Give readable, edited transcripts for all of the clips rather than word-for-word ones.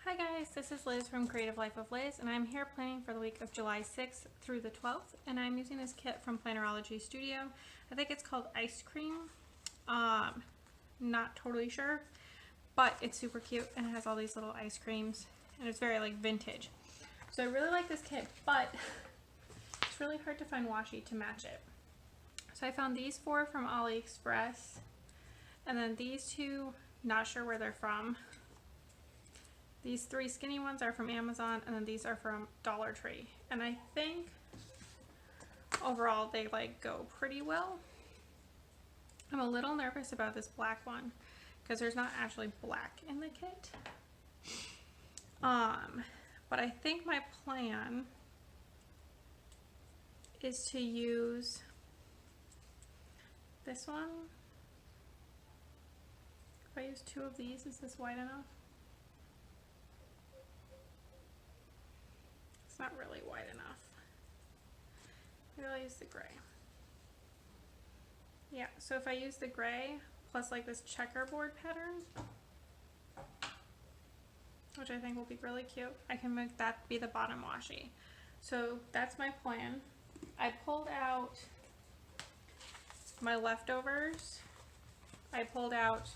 Hi guys, this is Liz from Creative Life of Liz, and I'm here planning for the week of July 6th through the 12th, and I'm using this kit from Plannerology Studio. I think it's called Ice Cream. Not totally sure, but it's super cute and it has all these little ice creams, and it's very like vintage. So I really like this kit, but it's really hard to find washi to match it. So I found these four from AliExpress, and then these two, not sure where they're from. These three skinny ones are from Amazon, and then these are from Dollar Tree. And I think overall they like go pretty well. I'm a little nervous about this black one because there's not actually black in the kit. But I think my plan is to use this one. If I use two of these, is this wide enough? It's not really wide enough. Maybe I'll use the gray. Yeah, so if I use the gray plus like this checkerboard pattern, which I think will be really cute, I can make that be the bottom washi. So that's my plan. I pulled out my leftovers. I pulled out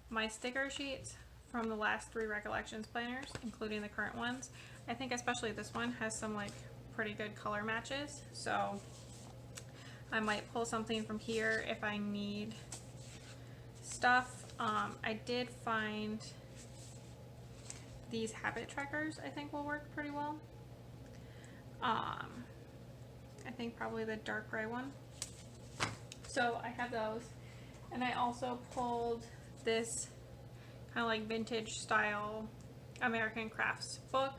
my sticker sheets from the last three Recollections planners, including the current ones. I think especially this one has some like pretty good color matches, so I might pull something from here if I need stuff. I did find these habit trackers I think will work pretty well. I think probably the dark gray one. So I have those, and I also pulled this kind of like vintage style American Crafts book.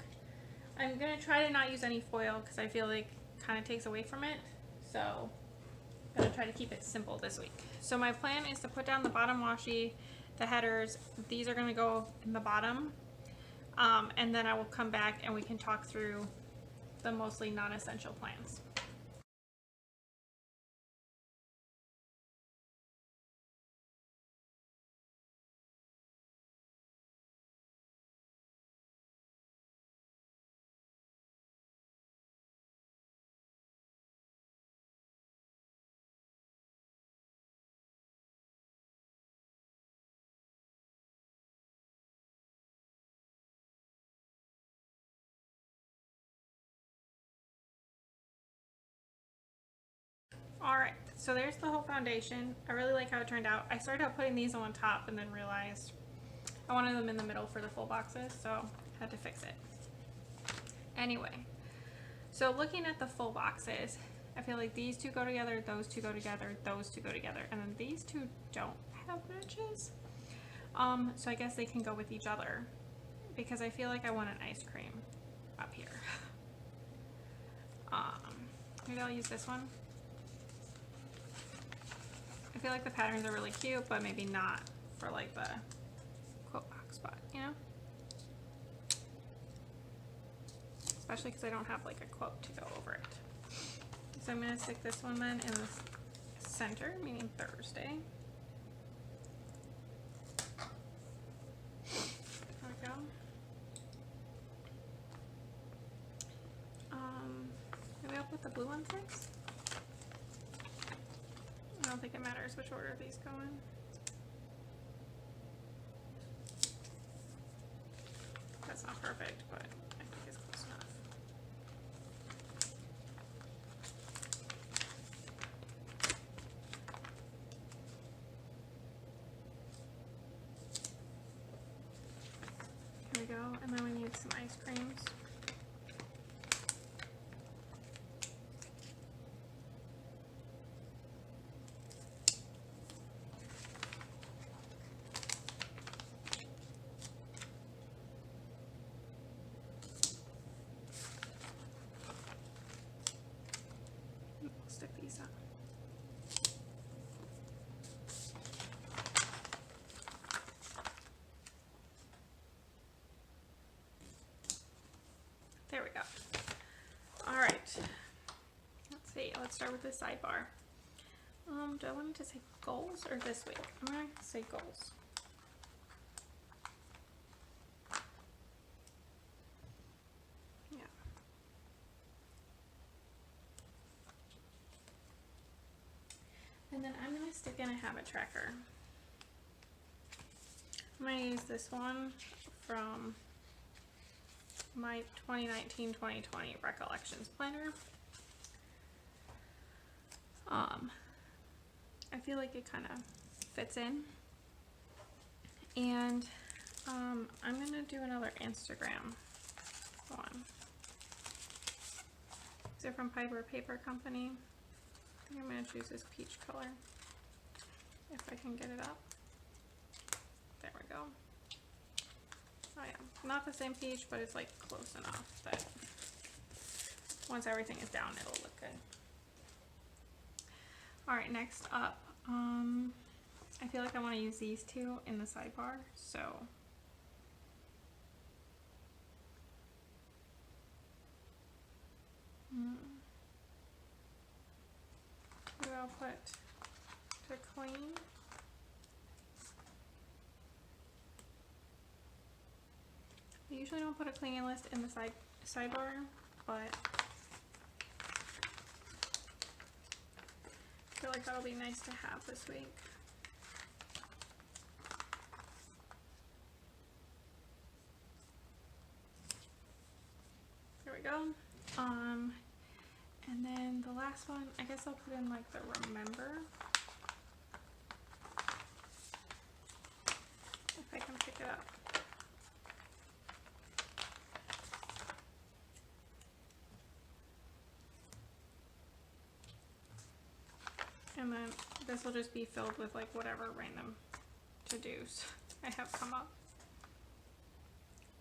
I'm gonna try to not use any foil because I feel like kind of takes away from it, so I'm gonna try to keep it simple this week. So my plan is to put down the bottom washi, the headers. These are gonna go in the bottom, and then I will come back and we can talk through the mostly non-essential plans. Alright, so there's the whole foundation. I really like how it turned out. I started out putting these on top and then realized I wanted them in the middle for the full boxes, so I had to fix it. Anyway, so looking at the full boxes, I feel like these two go together, those two go together, those two go together, and then these two don't have matches. So I guess they can go with each other because I feel like I want an ice cream up here. Maybe I'll use this one. I feel like the patterns are really cute, but maybe not for like the quote box spot, you know? Especially because I don't have like a quote to go over it. So I'm going to stick this one then in the center, meaning Thursday. There we go. Maybe I'll put the blue ones next. I don't think it matters which order these go in. That's not perfect, but I think it's close enough. Here we go, and then we need some ice creams. Stick these up. There we go. All right. Let's see. Let's start with the sidebar. Do I want it to say goals or this week? I'm going to say goals. And then I'm going to stick in a habit tracker. I'm going to use this one from my 2019-2020 Recollections Planner. I feel like it kind of fits in. And I'm going to do another Instagram one. These are from Piper Paper Company. I think I'm going to choose this peach color, if I can get it up. There we go. Oh yeah, not the same peach, but it's like close enough that once everything is down, it'll look good. Alright, next up, I feel like I want to use these two in the sidebar, so maybe I'll put to clean. I usually don't put a cleaning list in the sidebar, but I feel like that'll be nice to have this week. There we go. And then the last one, I guess I'll put in like the remember. If I can pick it up. And then this will just be filled with like whatever random to-dos I have come up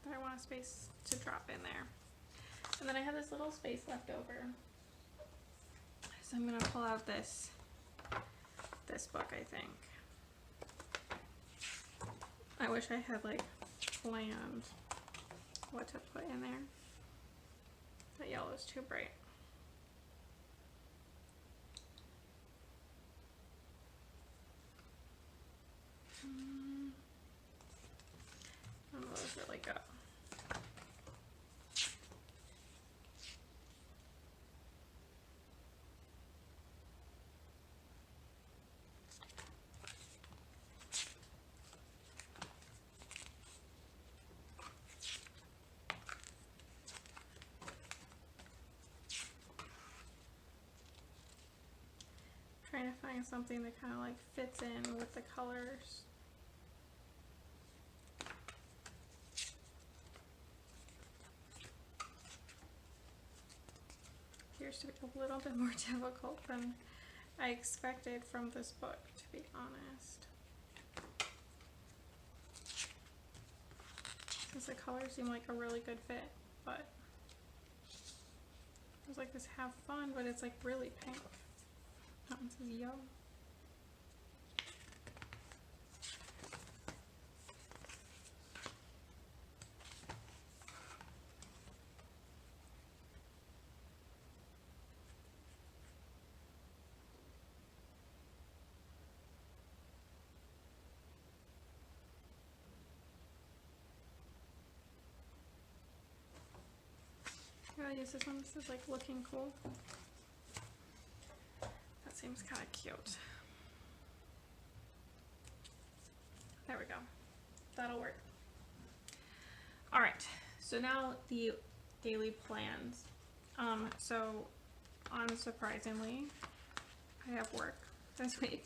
that I want a space to drop in there. And then I have this little space left over. So I'm gonna pull out this book, I think. I wish I had like planned what to put in there. That yellow is too bright. None of those really go. Trying to find something that kind of like fits in with the colors. Appears to be a little bit more difficult than I expected from this book, to be honest. Because the colors seem like a really good fit, but it was like this have fun, but it's like really pink. That one says yellow. I'll use this one. This is like looking cool. That seems kind of cute. There we go. That'll work. All right. So now the daily plans. So unsurprisingly, I have work this week.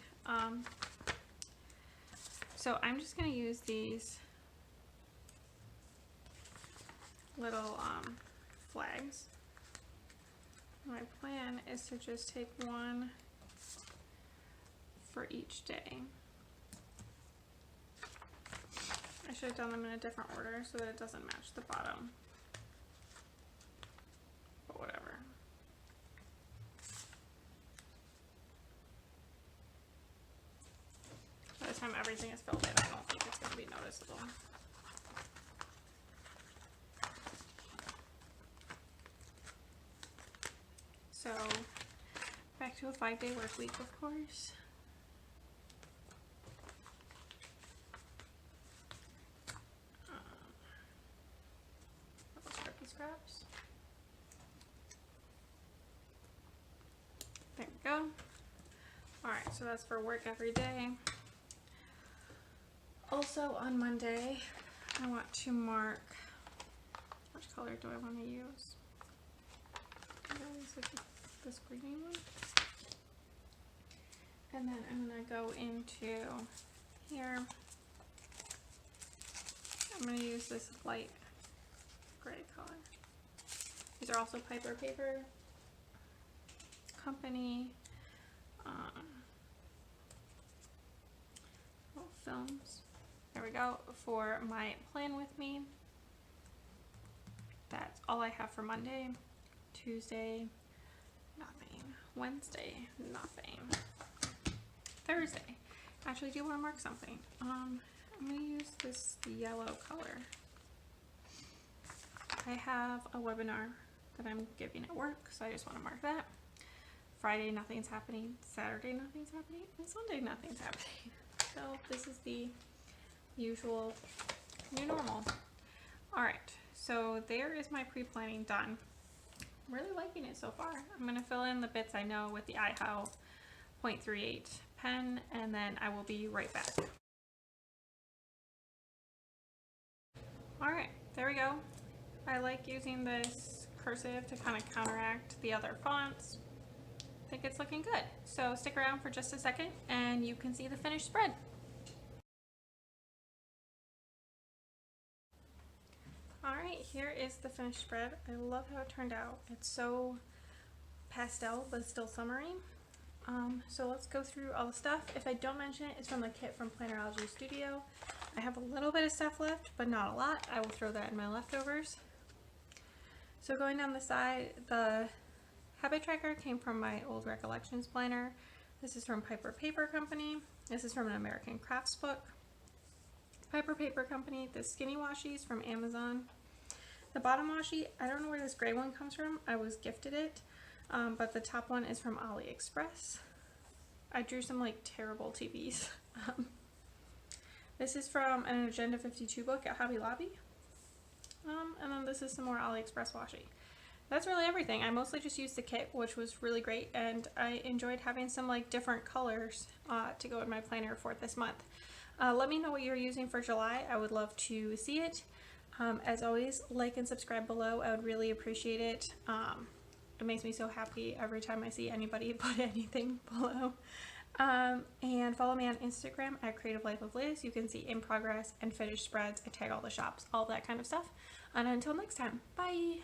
So I'm just gonna use these little flags. My plan is to just take one for each day. I should have done them in a different order so that it doesn't match the bottom. But whatever. By the time everything is filled in, I don't think it's going to be noticeable. So, back to a 5-day work week, of course. Little scrippy scraps. There we go. Alright, So that's for work every day. Also on Monday, I want to mark, which color do I want to use? This green one. And then I'm going to go into here. I'm going to use this light gray color. These are also Piper Paper Company little films. There we go for my plan with me. That's all I have for Monday. Tuesday, nothing. Wednesday, nothing. Thursday, actually do want to mark something. I'm going to use this yellow color. I have a webinar that I'm giving at work, so I just want to mark that. Friday, nothing's happening. Saturday, nothing's happening. And Sunday, nothing's happening. So this is the usual new normal. Alright, so there is my pre-planning done. I'm really liking it so far. I'm going to fill in the bits I know with the iHow 0.38 pen, and then I will be right back. Alright, there we go. I like using this cursive to kind of counteract the other fonts. I think it's looking good. So stick around for just a second and you can see the finished spread. Alright, here is the finished spread. I love how it turned out. It's so pastel, but it's still summery. So let's go through all the stuff. If I don't mention it, it's from the kit from Plannerology Studio. I have a little bit of stuff left, but not a lot. I will throw that in my leftovers. So going down the side, the habit tracker came from my old Recollections planner. This is from Piper Paper Company. This is from an American Crafts book. Piper Paper Company, the skinny washies from Amazon. The bottom washi, I don't know where this gray one comes from. I was gifted it, but the top one is from AliExpress. I drew some like terrible TVs. This is from an Agenda 52 book at Hobby Lobby. And then this is some more AliExpress washi. That's really everything. I mostly just used the kit, which was really great, and I enjoyed having some like different colors to go in my planner for this month. Let me know what you're using for July. I would love to see it. As always, like and subscribe below. I would really appreciate it. It makes me so happy every time I see anybody put anything below. And follow me on Instagram at Creative Life of Liz. You can see in progress and finished spreads. I tag all the shops, all that kind of stuff. And until next time, bye!